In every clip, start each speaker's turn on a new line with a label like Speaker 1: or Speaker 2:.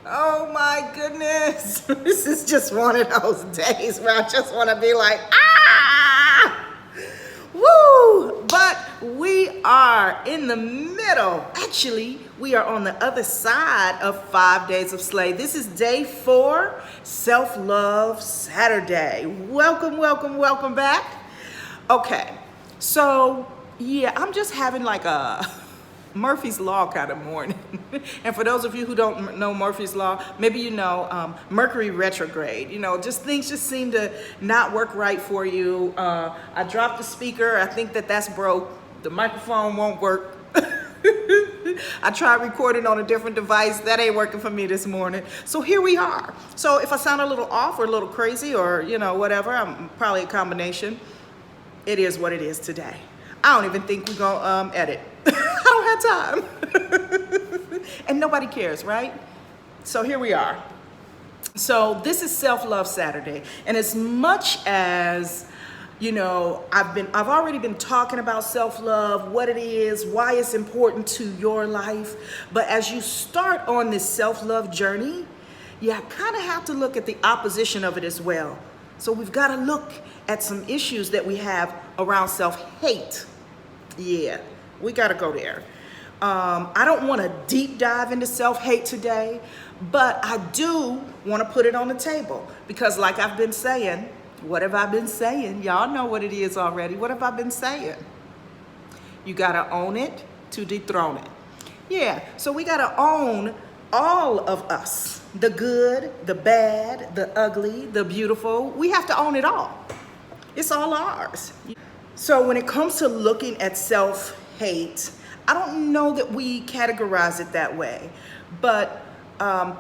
Speaker 1: Oh my goodness. This is just one of those days where I just want to be like, ah! Woo! But we are in the middle. Actually, we are on the other side of 5 days of Slay. This is day 4, Self-Love Saturday. Welcome, welcome, welcome back. Okay, so yeah, I'm just having like a Murphy's Law kind of morning. And for those of you who don't know Murphy's Law, maybe you know Mercury retrograde. You know, just things just seem to not work right for you. I dropped the speaker. I think that's broke. The microphone won't work. I tried recording on a different device. That ain't working for me this morning. So here we are. So if I sound a little off or a little crazy or, you know, whatever, I'm probably a combination. It is what it is today. I don't even think we're gonna edit. I don't have time. And nobody cares, right? So here we are. So this is Self-Love Saturday. And as much as, you know, I've already been talking about self-love, what it is, why it's important to your life. But as you start on this self-love journey, you kind of have to look at the opposition of it as well. So we've got to look at some issues that we have around self-hate. Yeah, we got to go there. I don't want to deep dive into self-hate today, but I do want to put it on the table because like I've been saying, what have I been saying? Y'all know what it is already. What have I been saying? You got to own it to dethrone it. Yeah, so we got to own all of us. The good, the bad, the ugly, the beautiful. We have to own it all. It's all ours. So when it comes to looking at self-hate, I don't know that we categorize it that way, but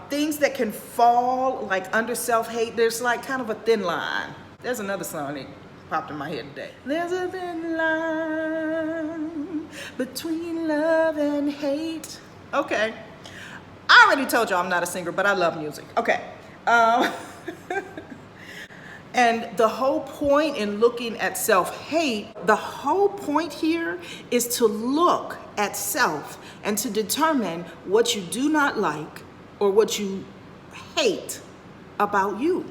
Speaker 1: things that can fall like under self-hate, there's like kind of a thin line. There's another song that popped in my head today. There's a thin line between love and hate. Okay. I already told you I'm not a singer, but I love music. Okay. And the whole point in looking at self-hate, the whole point here is to look at self and to determine what you do not like or what you hate about you.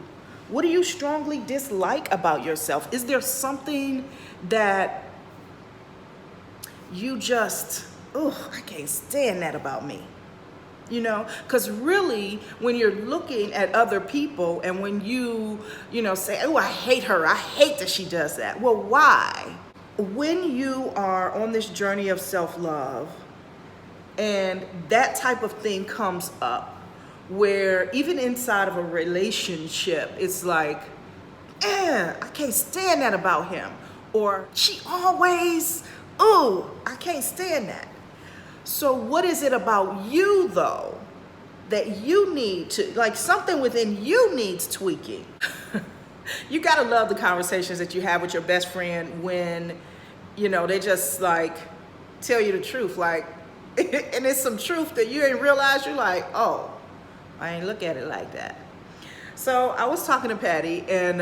Speaker 1: What do you strongly dislike about yourself? Is there something that you just, I can't stand that about me? You know, because really when you're looking at other people and when you know, say, oh, I hate her. I hate that she does that. Well, why? When you are on this journey of self-love and that type of thing comes up where even inside of a relationship, it's like, I can't stand that about him. Or she always, I can't stand that. So what is it about you, though, that you need to, like something within you needs tweaking? You got to love the conversations that you have with your best friend when, you know, they just like tell you the truth. Like, and it's some truth that you ain't realize. You're like, oh, I ain't look at it like that. So I was talking to Patty and,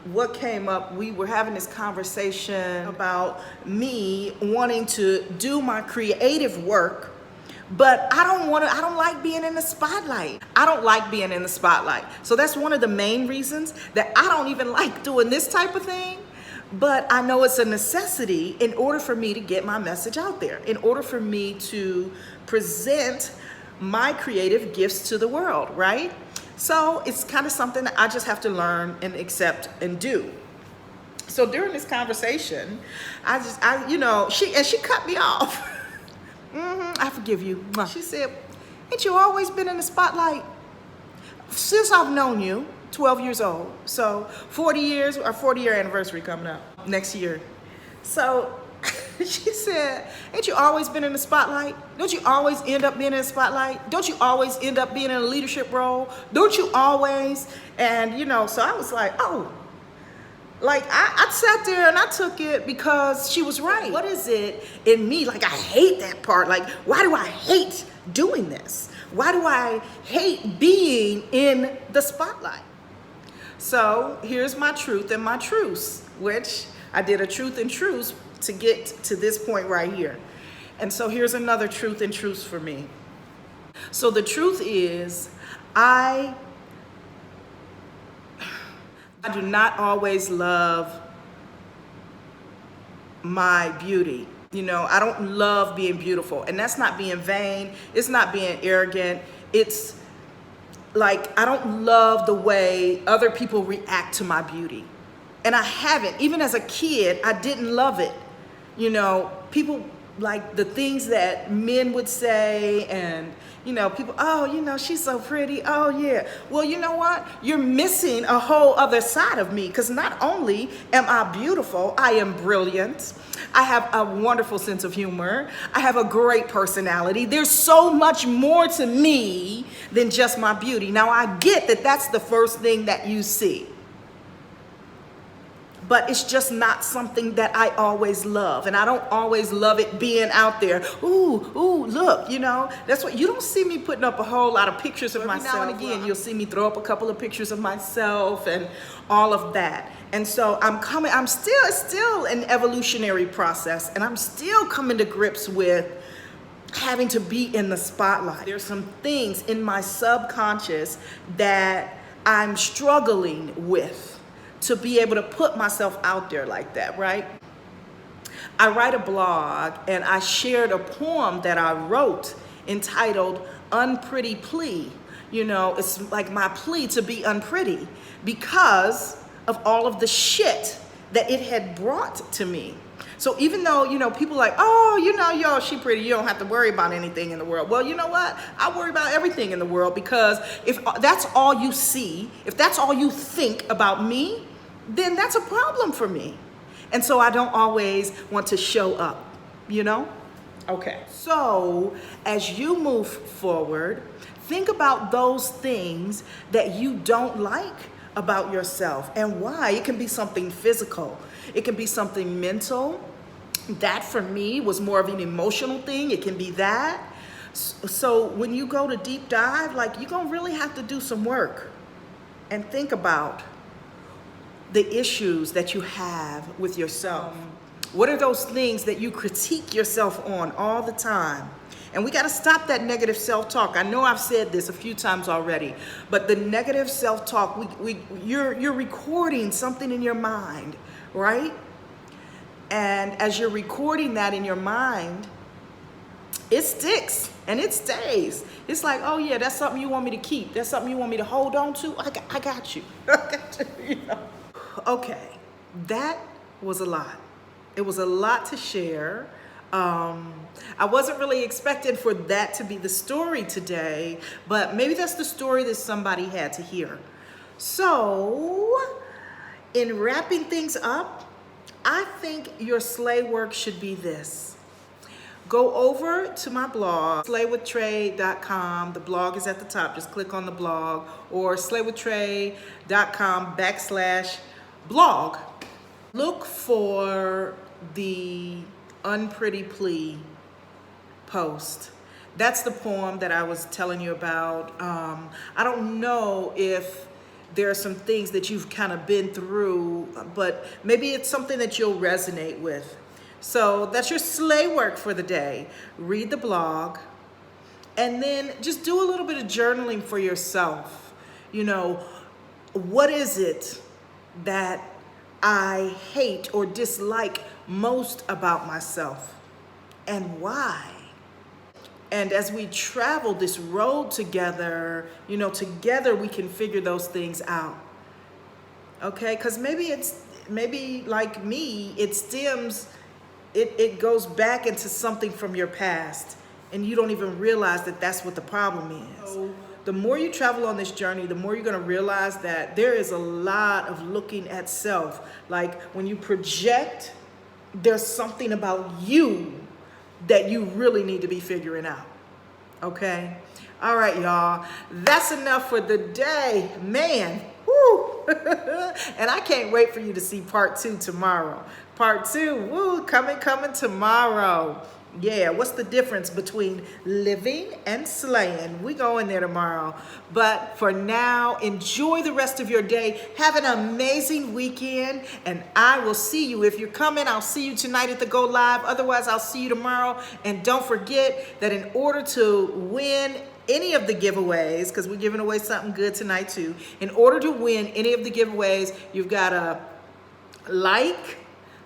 Speaker 1: what came up, we were having this conversation about me wanting to do my creative work, but I don't like being in the spotlight. I don't like being in the spotlight. So that's one of the main reasons that I don't even like doing this type of thing. But I know it's a necessity in order for me to get my message out there, in order for me to present my creative gifts to the world, right? So it's kind of something that I just have to learn and accept and do. So during this conversation, you know, she cut me off. I forgive you. She said, ain't you always been in the spotlight? Since I've known you, 12 years old. So 40 years, our 40-year anniversary coming up next year. So she said, ain't you always been in the spotlight? Don't you always end up being in the spotlight? Don't you always end up being in a leadership role? Don't you always? And, you know, so I was like, oh, like I sat there and I took it because she was right. What is it in me? Like, I hate that part. Like, why do I hate doing this? Why do I hate being in the spotlight? So here's my truth and my truths, which I did a truth and truths to get to this point right here. And so here's another truth and truths for me. So the truth is, I do not always love my beauty. You know, I don't love being beautiful, and that's not being vain. It's not being arrogant. It's like, I don't love the way other people react to my beauty. And I haven't. Even as a kid, I didn't love it. You know, people, like the things that men would say, and you know, people, oh, you know, she's so pretty. Oh yeah. Well, you know what? You're missing a whole other side of me, because not only am I beautiful, I am brilliant. I have a wonderful sense of humor. I have a great personality. There's so much more to me than just my beauty. Now, I get that that's the first thing that you see, but it's just not something that I always love. And I don't always love it being out there. Ooh, look, you know, that's what, you don't see me putting up a whole lot of pictures of myself. Every now and again, you'll see me throw up a couple of pictures of myself and all of that. And so it's still an evolutionary process, and I'm still coming to grips with having to be in the spotlight. There's some things in my subconscious that I'm struggling with, to be able to put myself out there like that, right? I write a blog, and I shared a poem that I wrote entitled Unpretty Plea. You know, it's like my plea to be unpretty because of all of the shit that it had brought to me. So even though, you know, people are like, oh, you know, yo, she pretty, you don't have to worry about anything in the world. Well, you know what? I worry about everything in the world, because if that's all you see, if that's all you think about me, then that's a problem for me. And so I don't always want to show up, you know? Okay. So as you move forward, think about those things that you don't like about yourself and why. It can be something physical. It can be something mental. That for me was more of an emotional thing. It can be that. So when you go to deep dive, like, you're gonna really have to do some work and think about the issues that you have with yourself. What are those things that you critique yourself on all the time? And we got to stop that negative self-talk. I know I've said this a few times already, but the negative self-talk, you're recording something in your mind, right? And as you're recording that in your mind, it sticks and it stays. It's like, oh yeah, that's something you want me to keep. That's something you want me to hold on to. I got you. You know? Okay, that was a lot. It was a lot to share. I wasn't really expecting for that to be the story today, but maybe that's the story that somebody had to hear. So, in wrapping things up, I think your slay work should be this. Go over to my blog, slaywithtrey.com. The blog is at the top. Just click on the blog, or slaywithtrey.com/blog. Look for the Unpretty Plea post. That's the poem that I was telling you about. I don't know if there are some things that you've kind of been through, but maybe it's something that you'll resonate with. So that's your slay work for the day. Read the blog, and then just do a little bit of journaling for yourself. You know, what is it that I hate or dislike most about myself, and why? And as we travel this road together, you know, together we can figure those things out. Okay, because maybe like me, it goes back into something from your past, and you don't even realize that that's what the problem is. So the more you travel on this journey, the more you're going to realize that there is a lot of looking at self. Like when you project, there's something about you that you really need to be figuring out. Okay? All right, y'all. That's enough for the day. Man, woo! And I can't wait for you to see part 2 tomorrow. Part 2, woo, coming tomorrow. Yeah, what's the difference between living and slaying? We go in there tomorrow. But for now, enjoy the rest of your day. Have an amazing weekend. And I will see you. If you're coming, I'll see you tonight at the Go Live. Otherwise, I'll see you tomorrow. And don't forget that in order to win any of the giveaways, because we're giving away something good tonight too. In order to win any of the giveaways, you've got to like,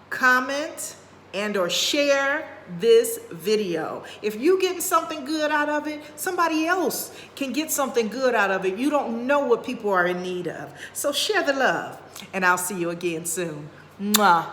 Speaker 1: comment, and or share this video. If you getting something good out of it, somebody else can get something good out of it. You don't know what people are in need of. So share the love, and I'll see you again soon. Mwah.